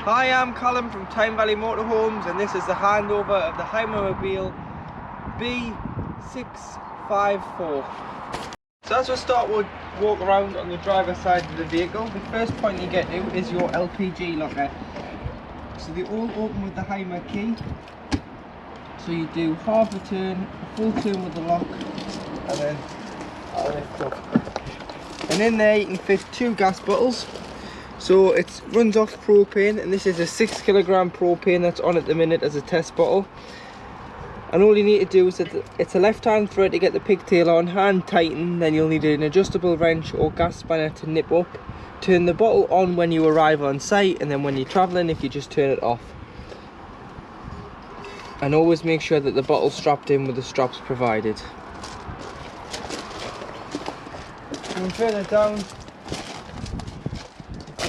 Hi, I'm Callum from Tyne Valley Motorhomes, and this is the handover of the Hymer B654. So as we start, we'll walk around on the driver's side of the vehicle. The first point you get to is your Lpg Locker. So they all open with the Hymer key. So you do half a turn, a full turn with the lock, and then I'll lift up. And in there you can fit 2 gas bottles. So it runs off propane, and this is a 6 kilogram propane that's on at the minute as a test bottle. And all you need to do is it's a left hand thread to get the pigtail on, hand tighten, then you'll need an adjustable wrench or gas spanner to nip up. Turn the bottle on when you arrive on site, and then when you're travelling, if you just turn it off. And always make sure that the bottle's strapped in with the straps provided. And further down,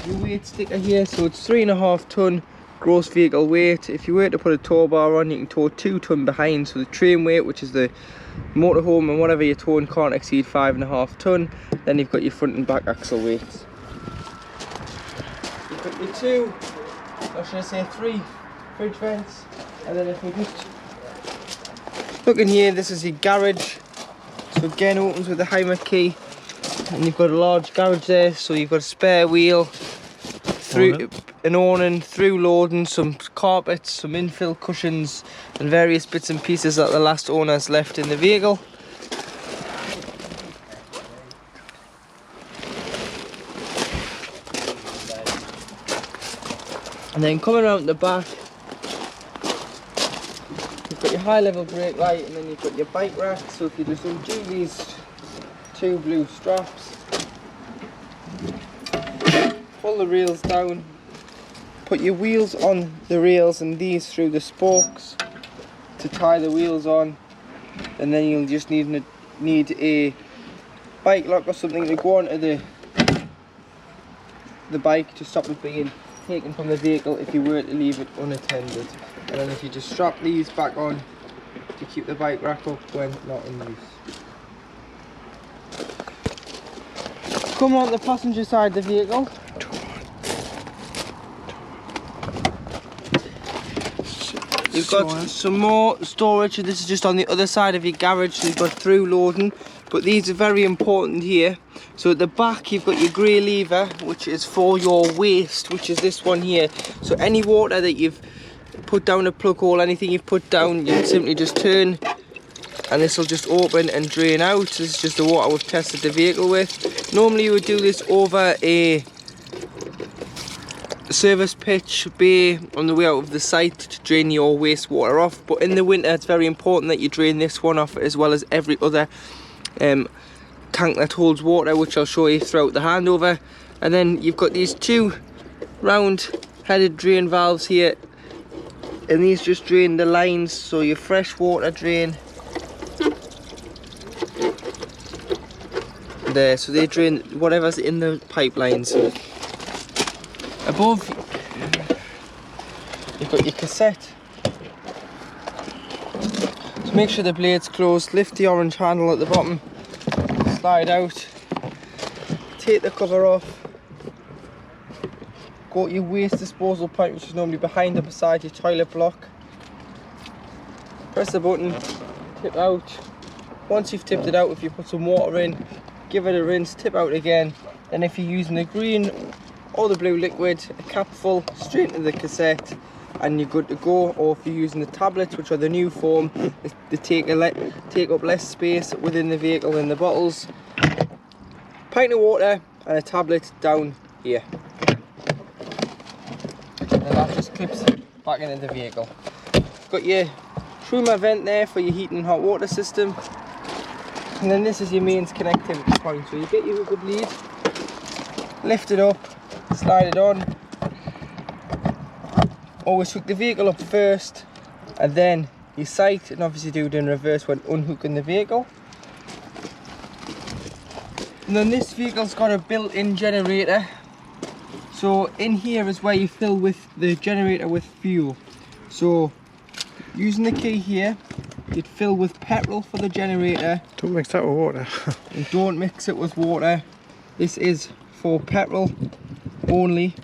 your weight sticker here, so it's 3.5 ton gross vehicle weight. If you were to put a tow bar on, you can tow 2 ton behind, so the train weight, which is the motorhome and whatever you're towing, can't exceed 5.5 ton. Then you've got your front and back axle weights. You've got your 2, or should I say 3 fridge vents, and then if we just look in here, this is your garage. So again, opens with the Hymer key, and you've got a large garage there, so you've got a spare wheel, through an awning, through loading, some carpets, some infill cushions, and various bits and pieces that the last owners left in the vehicle. And then coming around the back, you've got your high level brake light, and then you've got your bike rack. So if you just undo these 2 blue straps, pull the rails down, put your wheels on the rails and these through the spokes to tie the wheels on, and then you'll just need a bike lock or something to go onto the bike to stop it being taken from the vehicle if you were to leave it unattended. And then if you just strap these back on to keep the bike rack up when not in use. Coming on the passenger side of the vehicle, you've got some more storage. This is just on the other side of your garage, so you've got through loading, but these are very important here. So at the back you've got your grey lever, which is for your waste, which is this one here. So any water that you've put down a plug hole, anything you've put down, you can simply just turn and this will just open and drain out. This is just the water we've tested the vehicle with. Normally you would do this over a service pitch bay on the way out of the site to drain your wastewater off, but in the winter it's very important that you drain this one off as well as every other tank that holds water, which I'll show you throughout the handover. And then you've got these 2 round headed drain valves here, and these just drain the lines, so your fresh water drain there, so they drain whatever's in the pipelines. Above you've got your cassette, so make sure the blade's closed. Lift the orange handle at the bottom, slide out, take the cover off, go to your waste disposal point, which is normally behind or beside your toilet block. Press the button, tip out. Once you've tipped it out, if you put some water in, give it a rinse, tip out again. Then if you're using the green or the blue liquid, a cap full straight into the cassette and you're good to go. Or if you're using the tablets, which are the new form, they take up less space within the vehicle than the bottles. Pint of water and a tablet down here, and that just clips back into the vehicle. Got your Hymer vent there for your heating and hot water system, and then this is your mains connectivity point. So you get your hook lead, lift it up, slide it on. Always hook the vehicle up first and then your sight, and obviously do it in reverse when unhooking the vehicle. And then this vehicle's got a built-in generator, so in here is where you fill with the generator with fuel. So using the key here, you'd fill with petrol for the generator. Don't mix that with water. And don't mix it with water. This is for petrol only.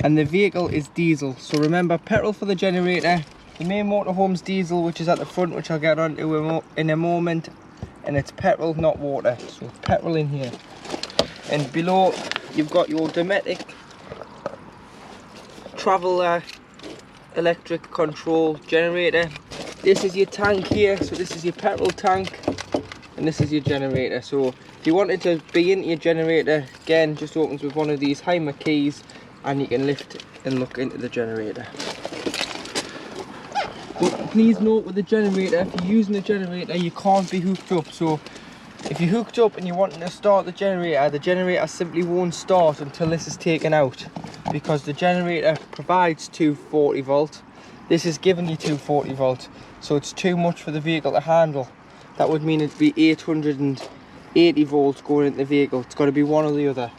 and the vehicle is diesel. So remember, petrol for the generator, the main motorhome's diesel, which is at the front, which I'll get on to in a moment, and it's petrol, not water. So petrol in here, and below you've got your domestic traveller electric control generator. This is your tank here, so this is your petrol tank, and this is your generator. So if you wanted to be into your generator, again, just opens with one of these Hymer keys, and you can lift and look into the generator. But please note, with the generator, if you're using the generator, you can't be hooked up. So if you're hooked up and you're wanting to start the generator simply won't start until this is taken out, because the generator provides 240 volt. This is giving you 240 volt, so it's too much for the vehicle to handle. That would mean it'd be 880 volts going into the vehicle. It's got to be one or the other.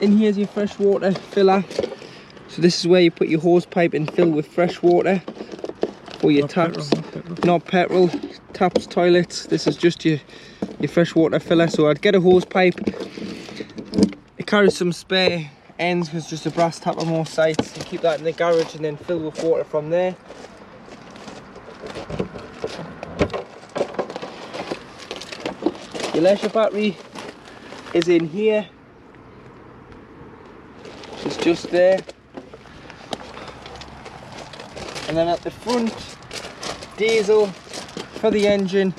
In here's your fresh water filler. So this is where you put your hose pipe and fill with fresh water for your taps. Not petrol, taps, toilets. This is just your fresh water filler. So I'd get a hose pipe. It carries some spare ends because it's just a brass tap on most sites. You keep that in the garage and then fill with water from there. Your leisure battery is in here. It's just there. And then at the front, diesel for the engine.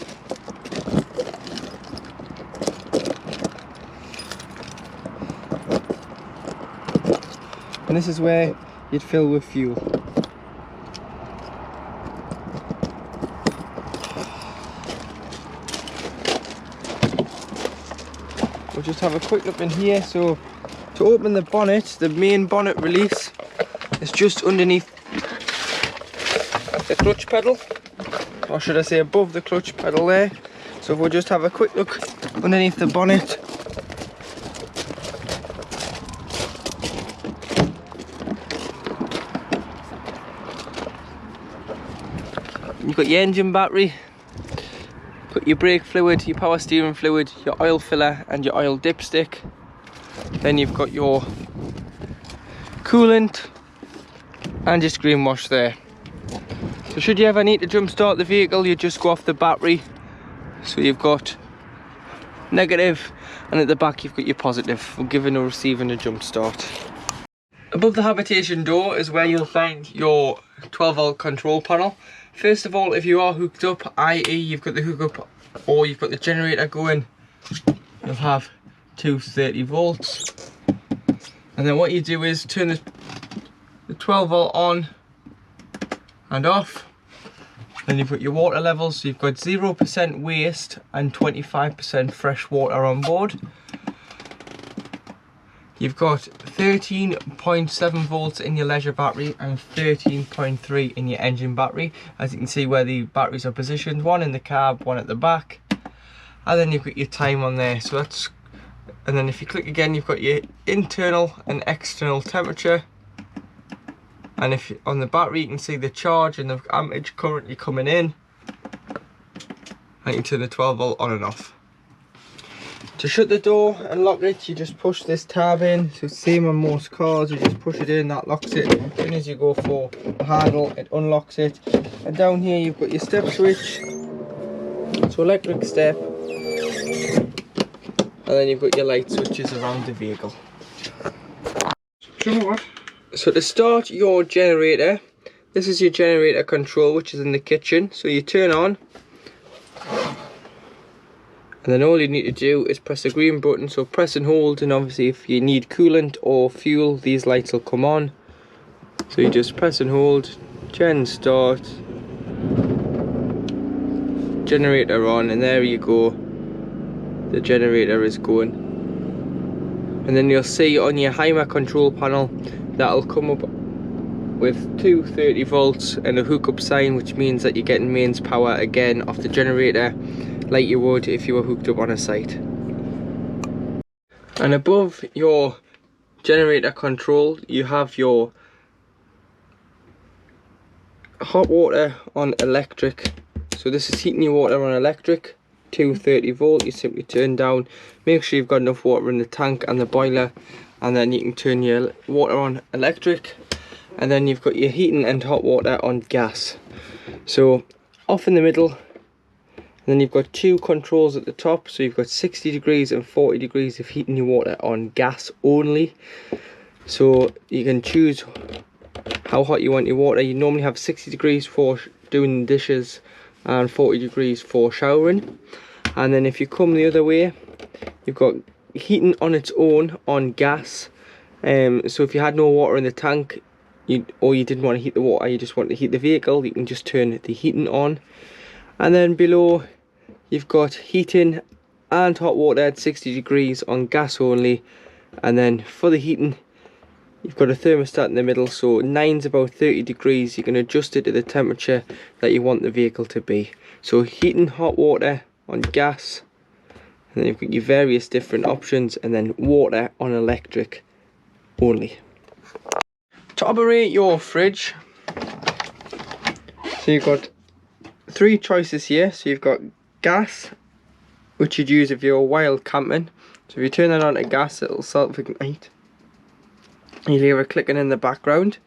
And this is where you'd fill with fuel. We'll just have a quick look in here. So to open the bonnet, the main bonnet release is just underneath the clutch pedal, or should I say above the clutch pedal there. So if we'll just have a quick look underneath the bonnet. You've got your engine battery, got your brake fluid, your power steering fluid, your oil filler and your oil dipstick. Then you've got your coolant and your screen wash there. So should you ever need to jump start the vehicle, you just go off the battery. So you've got negative, and at the back you've got your positive for giving or receiving a jump start. Above the habitation door is where you'll find your 12 volt control panel. First of all, if you are hooked up, i.e. you've got the hookup or you've got the generator going, you'll have 230 volts. And then what you do is turn the 12 volt on and off. Then you put your water levels, so you've got 0% waste and 25% fresh water on board. You've got 13.7 volts in your leisure battery and 13.3 in your engine battery. As you can see where the batteries are positioned, one in the cab, one at the back. And then you've got your time on there. So that's, and then if you click again, you've got your internal and external temperature. And if on the battery you can see the charge and the amperage currently coming in. And you can turn the 12 volt on and off. To shut the door and lock it, you just push this tab in. So same on most cars, you just push it in, that locks it. As soon as you go for the handle, it unlocks it. And down here you've got your step switch, so electric step, and then you've got your light switches around the vehicle. So to start your generator, this is your generator control, which is in the kitchen. So you turn on, and then all you need to do is press the green button, so press and hold, and obviously if you need coolant or fuel, these lights will come on. So you just press and hold, gen start, generator on, and there you go, the generator is going. And then you'll see on your Hymer control panel, that'll come up with 230 volts and a hookup sign, which means that you're getting mains power again off the generator, like you would if you were hooked up on a site. And above your generator control, you have your hot water on electric. So this is heating your water on electric, 230 volt. You simply turn down, make sure you've got enough water in the tank and the boiler, and then you can turn your water on electric. And then you've got your heating and hot water on gas. So off in the middle, and then you've got two controls at the top. So you've got 60 degrees and 40 degrees of heating your water on gas only. So you can choose how hot you want your water. You normally have 60 degrees for doing dishes and 40 degrees for showering. And then if you come the other way, you've got heating on its own on gas. So if you had no water in the tank, or you didn't want to heat the water, you just want to heat the vehicle, you can just turn the heating on. And then below you've got heating and hot water at 60 degrees on gas only. And then for the heating, you've got a thermostat in the middle, so 9's about 30 degrees. You can adjust it to the temperature that you want the vehicle to be. So heating, hot water on gas, and then you've got your various different options, and then water on electric only. To operate your fridge, so you've got three choices here. So you've got gas, which you'd use if you're wild camping. So if you turn that on to gas, it'll self-ignite. You hear it clicking in the background.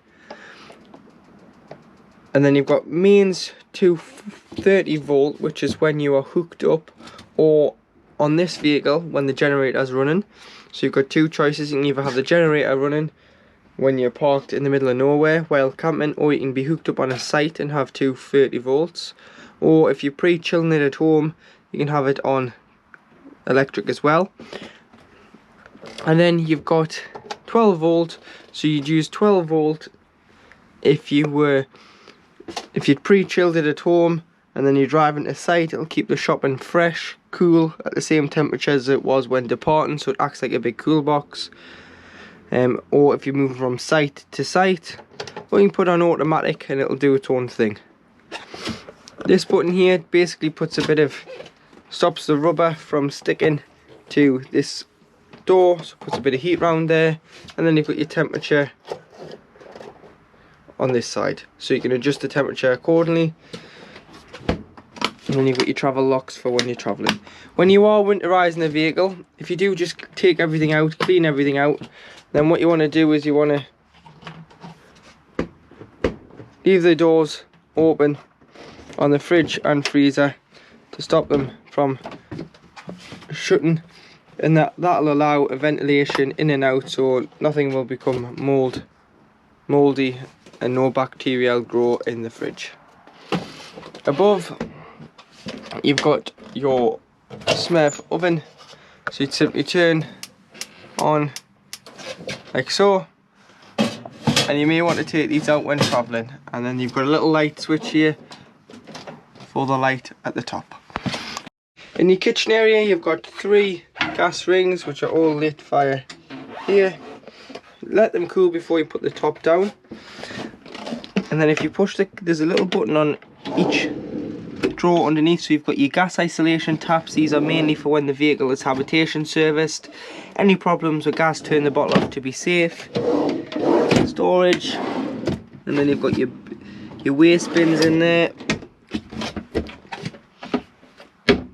And then you've got mains to 30 volt, which is when you are hooked up, or on this vehicle when the generator is running. So you've got two choices. You can either have the generator running when you're parked in the middle of nowhere while camping, or you can be hooked up on a site and have 230 volts. Or if you're pre-chilling it at home, you can have it on electric as well. And then you've got 12 volt, so you'd use 12 volt if you'd pre-chilled it at home, and then you're driving to site. It'll keep the shopping fresh, cool, at the same temperature as it was when departing, so it acts like a big cool box. Or if you're moving from site to site, or you can put on automatic and it'll do its own thing. This button here basically stops the rubber from sticking to this door, so puts a bit of heat around there. And then you've got your temperature on this side, so you can adjust the temperature accordingly. And then you've got your travel locks for when you're traveling. When you are winterizing the vehicle, if you do just take everything out, clean everything out, then what you want to do is you want to leave the doors open on the fridge and freezer to stop them from shutting, and that'll allow a ventilation in and out, so nothing will become mouldy and no bacteria will grow in the fridge. Above, you've got your Smurf oven, so you'd simply turn on like so, and you may want to take these out when travelling. And then you've got a little light switch here for the light at the top. In your kitchen area, you've got 3 gas rings which are all lit fire here. Let them cool before you put the top down. And then if you push there's a little button on each drawer underneath, so you've got your gas isolation taps. These are mainly for when the vehicle is habitation serviced. Any problems with gas, turn the bottle off to be safe. Storage, and then you've got your waste bins in there. You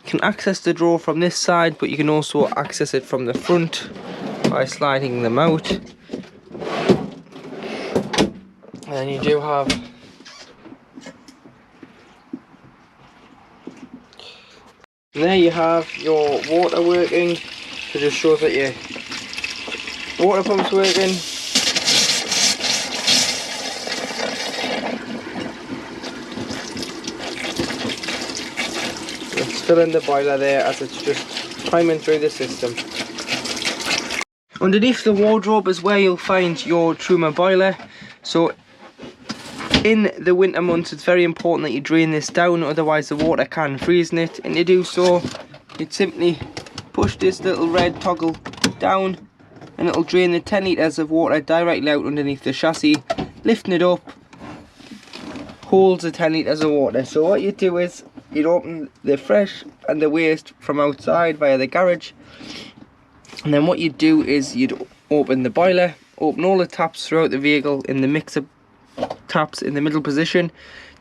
can access the drawer from this side, but you can also access it from the front by sliding them out. And then you do have and there you have your water working. It just shows that your water pump's working. It's still in the boiler there as it's just priming through the system. Underneath the wardrobe is where you'll find your Truma boiler. So in the winter months, it's very important that you drain this down, otherwise the water can freeze in it. And to do so, you'd simply push this little red toggle down, and it'll drain the 10 litres of water directly out underneath the chassis. Lifting it up holds the 10 litres of water. So what you do is you'd open the fresh and the waste from outside via the garage, and then what you'd do is you'd open the boiler, open all the taps throughout the vehicle in the mixer taps in the middle position.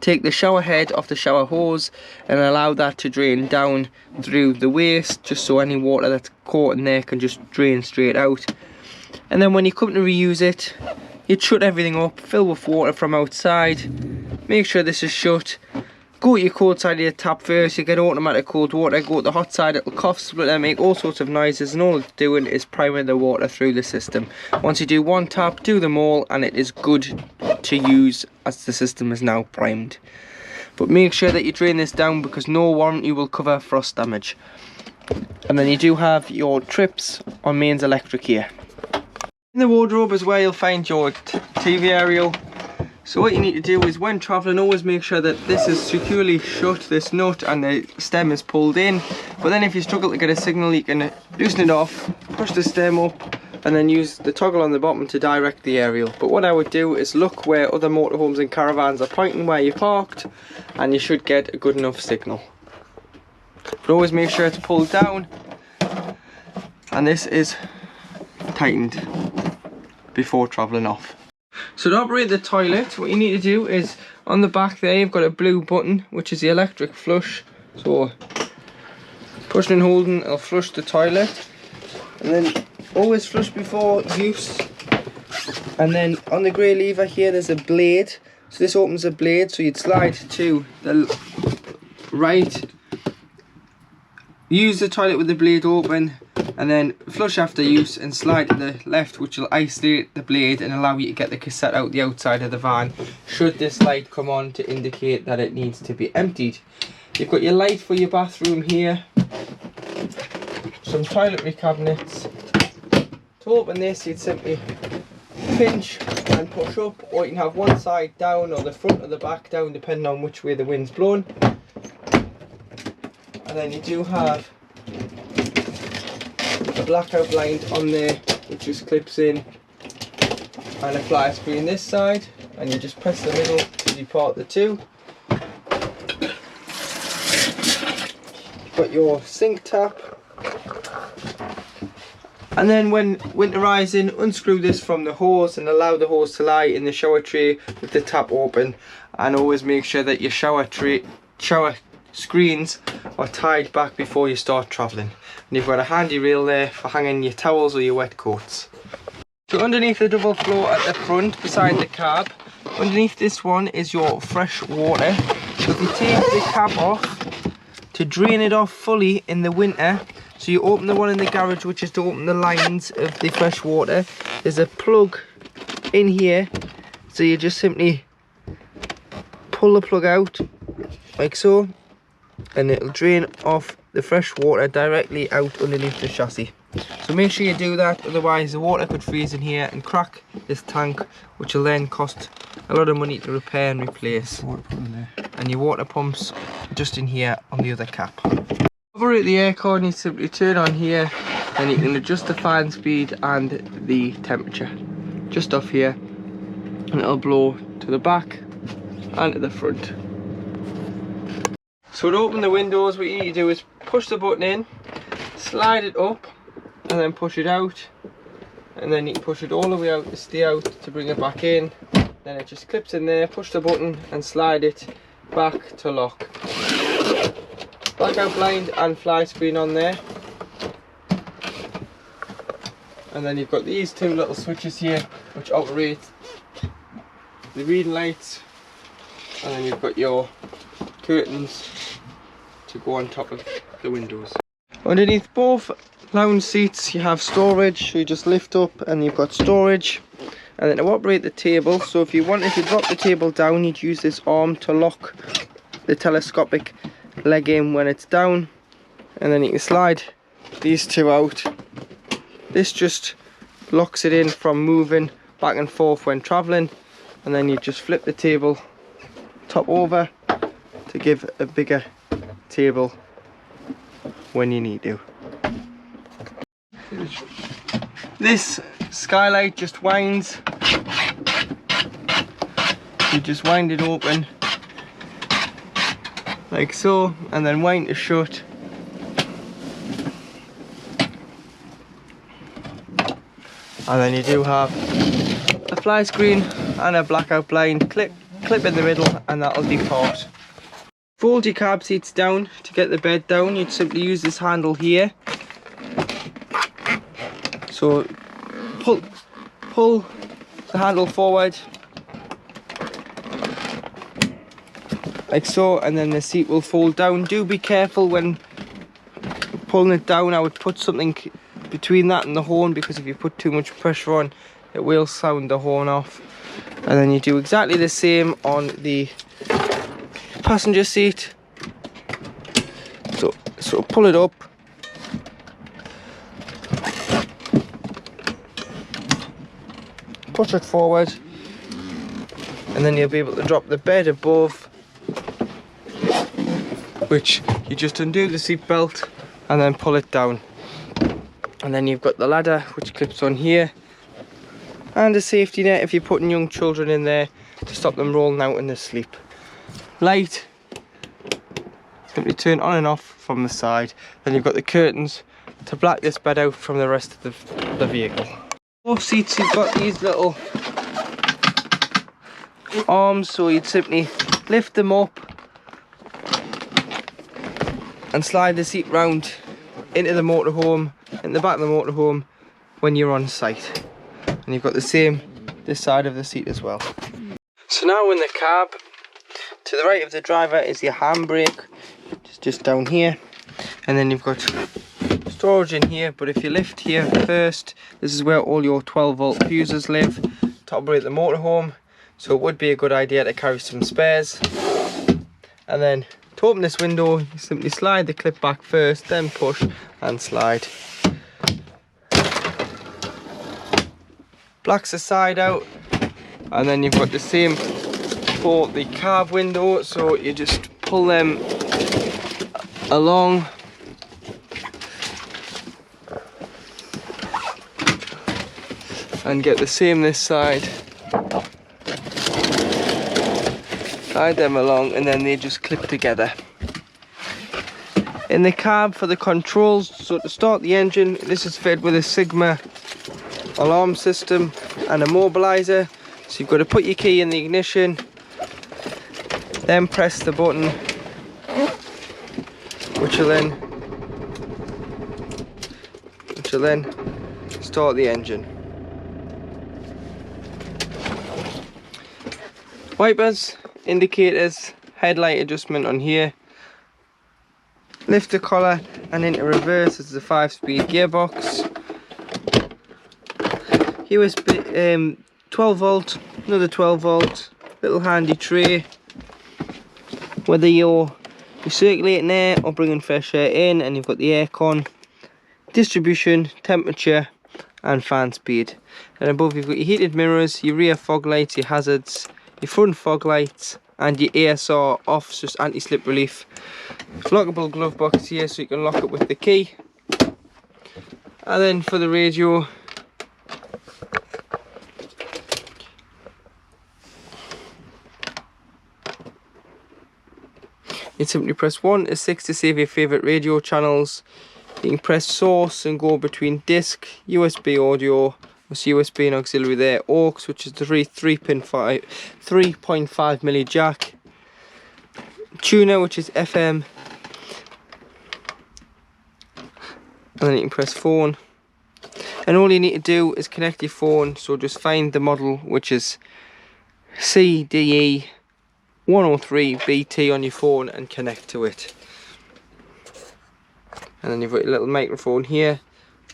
Take the shower head off the shower hose and allow that to drain down through the waste, just so any water that's caught in there can just drain straight out. And then when you come to reuse it, you'd shut everything up, fill with water from outside, make sure this is shut. Go to your cold side of your tap first, you get automatic cold water. Go to the hot side, it'll cough, split and make all sorts of noises, and all it's doing is priming the water through the system. Once you do one tap, do them all, and it is good to use as the system is now primed. But make sure that you drain this down, because no warranty will cover frost damage. And then you do have your trips on mains electric here. In the wardrobe is where you'll find your TV aerial. So what you need to do is, when travelling, always make sure that this is securely shut, this nut, and the stem is pulled in. But then if you struggle to get a signal, you can loosen it off, push the stem up, and then use the toggle on the bottom to direct the aerial. But what I would do is look where other motorhomes and caravans are pointing where you're parked, and you should get a good enough signal. But always make sure it's pulled down, and this is tightened before travelling off. So to operate the toilet, what you need to do is, on the back there you've got a blue button which is the electric flush. So pushing and holding, it'll flush the toilet, and then always flush before use. And then on the grey lever here there's a blade, so this opens a blade, so you'd slide to the right, use the toilet with the blade open, and then flush after use and slide to the left, which will isolate the blade and allow you to get the cassette out the outside of the van, should this light come on to indicate that it needs to be emptied. You've got your light for your bathroom here, some toiletry cabinets. To open this, you'd simply pinch and push up, or you can have one side down or the front or the back down, depending on which way the wind's blowing. And then you do have a blackout blind on there which just clips in, and a fly screen this side, and you just press the middle to depart the two. You've got your sink tap, and then when winterizing, unscrew this from the hose and allow the hose to lie in the shower tray with the tap open, and always make sure that your shower screens are tied back before you start travelling. And you've got a handy rail there for hanging your towels or your wet coats. So underneath the double floor at the front, beside the cab, underneath this one is your fresh water. So if you take the cap off, to drain it off fully in the winter, so you open the one in the garage, which is to open the lines of the fresh water, there's a plug in here, so you just simply pull the plug out like so, and it'll drain off the fresh water directly out underneath the chassis. So make sure you do that, otherwise the water could freeze in here and crack this tank, which will then cost a lot of money to repair and replace. And your water pumps just in here on the other cap. To operate the aircon, you simply turn on here, and you can adjust the fan speed and the temperature just off here, and it'll blow to the back and to the front. So to open the windows, what you need to do is push the button in, slide it up, and then push it out, and then you can push it all the way out to stay out to bring it back in. Then it just clips in there, push the button and slide it back to lock. Blackout blind and fly screen on there. And then you've got these two little switches here which operate the reading lights, and then you've got your curtains to go on top of the windows. Underneath both lounge seats you have storage, so you just lift up and you've got storage. And then to operate the table, so if you wanted to drop the table down, you'd use this arm to lock the telescopic leg in when it's down, and then you can slide these two out. This just locks it in from moving back and forth when travelling, and then you just flip the table top over to give a bigger table when you need to. This skylight just winds. You just wind it open like so, and then wind it shut. And then you do have a fly screen and a blackout blind clip clip in the middle, and that'll depart. Fold your cab seats down to get the bed down. You'd simply use this handle here. So pull the handle forward like so, and then the seat will fold down. Do be careful when pulling it down. I would put something between that and the horn, because if you put too much pressure on, it will sound the horn off. And then you do exactly the same on the passenger seat. So pull it up, push it forward, and then you'll be able to drop the bed above, which you just undo the seat belt and then pull it down. And then you've got the ladder which clips on here, and a safety net if you're putting young children in there to stop them rolling out in their sleep. Light, simply turn on and off from the side. Then you've got the curtains to black this bed out from the rest of the vehicle. Both seats, you've got these little arms, so you'd simply lift them up and slide the seat round into the motorhome, in the back of the motorhome when you're on site. And you've got the same this side of the seat as well. So now in the cab, to the right of the driver is your handbrake, just down here, and then you've got storage in here. But if you lift here first, this is where all your 12-volt fuses live to operate the motorhome, so it would be a good idea to carry some spares. And then to open this window, you simply slide the clip back first, then push and slide. Blacks the side out, and then you've got the same for the cab window, so you just pull them along and get the same this side. Slide them along, and then they just clip together. In the cab for the controls, so to start the engine, this is fitted with a Sigma alarm system and a mobilizer. So you've got to put your key in the ignition, then press the button, which will then start the engine. Wipers, indicators, headlight adjustment on here. Lift the collar and into reverse is the 5-speed gearbox. USB 12 volt, another 12 volt, little handy tray. Whether you're recirculating air or bringing fresh air in, and you've got the aircon, distribution, temperature and fan speed. And above you've got your heated mirrors, your rear fog lights, your hazards, your front fog lights, and your ASR off, just anti-slip relief. Lockable glove box here, so you can lock it with the key. And then for the radio, you simply press 1 to 6 to save your favourite radio channels. You can press source and go between disc, USB audio, there's USB and auxiliary there, aux, which is the 3.5 milli jack, tuner, which is FM, and then you can press phone. And all you need to do is connect your phone, so just find the model, which is CDE 103 BT on your phone, and connect to it. And then you've got your little microphone here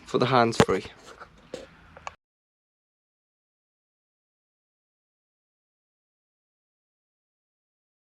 for the hands-free.